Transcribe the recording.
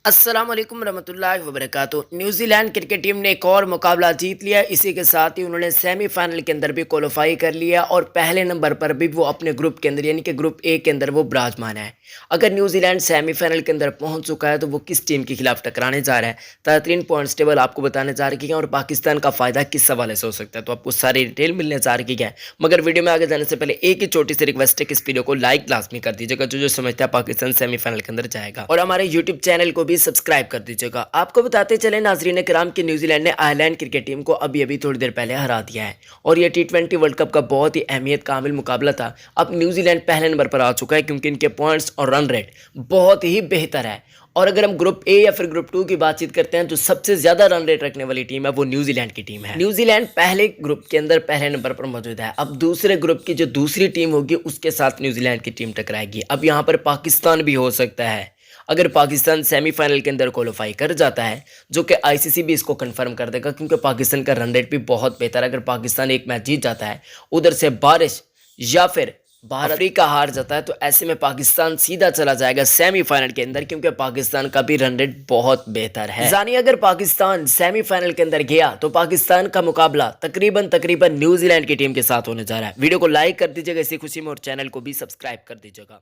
السلام علیکم ورحمۃ اللہ وبرکاتہ۔ نیوزی لینڈ کرکٹ ٹیم نے ایک اور مقابلہ جیت لیا، اسی کے ساتھ ہی انہوں نے سیمی فائنل کے اندر بھی کوالیفائی کر لیا اور پہلے نمبر پر بھی وہ اپنے گروپ کے اندر یعنی کہ گروپ اے کے اندر وہ براجمان ہے۔ اگر نیوزی لینڈ سیمی فائنل کے اندر پہنچ چکا ہے تو وہ کس ٹیم کے خلاف ٹکرانے جا رہا ہے، ترین پوائنٹس ٹیبل آپ کو بتانے جا رہی ہے اور پاکستان کا فائدہ کس حوالے سے ہو سکتا ہے، تو آپ کو ساری ڈیٹیل ملنے جا رہی ہے۔ مگر ویڈیو میں آگے جانے سے پہلے ایک ہی چھوٹی سی ریکویسٹ ہے کہ اس ویڈیو کو لائک لازمی کر دیجیے گا، جو سمجھتا ہے پاکستان سیمی فائنل کے اندر جائے گا، اور ہمارے یوٹیوب چینل کو بھی سبسکرائب کر دیجیے گا۔ آپ کو بتاتے چلیں ناظرین کرام کہ نیوزی لینڈ نے آئرلینڈ کرکٹ ٹیم کو ابھی تھوڑی دیر پہلے ہرا دیا ہے، اور یہ ٹی20 ورلڈ کپ کا بہت ہی اہمیت کا حامل مقابلہ تھا۔ اب نیوزی لینڈ پہلے نمبر پر آ چکا ہے کیونکہ ان کے پوائنٹس اور رن ریٹ بہت ہی بہتر ہے، اور اگر ہم گروپ اے یا پھر گروپ 2 کی بات چیت کرتے ہیں تو سب سے زیادہ رن ریٹ رکھنے والی ٹیم ہے وہ نیوزی لینڈ کی ٹیم ہے۔ نیوزی لینڈ پہلے گروپ کے اندر پہلے نمبر پر موجود ہے، اب دوسرے گروپ کی جو دوسری ٹیم ہوگی اس کے ساتھ نیوزی لینڈ کی ٹیم ٹکرائے گی۔ اب یہاں پر پاکستان بھی ہو سکتا ہے، اگر پاکستان سیمی فائنل کے اندر کوالیفائی کر جاتا ہے، جو کہ آئی سی سی بھی اس کو کنفرم کر دے گا کیونکہ پاکستان کا رن ریٹ بھی بہت بہتر ہے۔ اگر پاکستان ایک میچ جیت جاتا ہے، ادھر سے بارش یا پھر باہر افریقہ ہار جاتا ہے، تو ایسے میں پاکستان سیدھا چلا جائے گا سیمی فائنل کے اندر کیونکہ پاکستان کا بھی رن ریٹ بہت بہتر ہے۔ یعنی اگر پاکستان سیمی فائنل کے اندر گیا تو پاکستان کا مقابلہ تقریباً نیوزی لینڈ کی ٹیم کے ساتھ ہونے جا رہا ہے۔ ویڈیو کو لائک کر دیجیے گا اسی خوشی میں، اور چینل کو بھی سبسکرائب کر دیجیے گا۔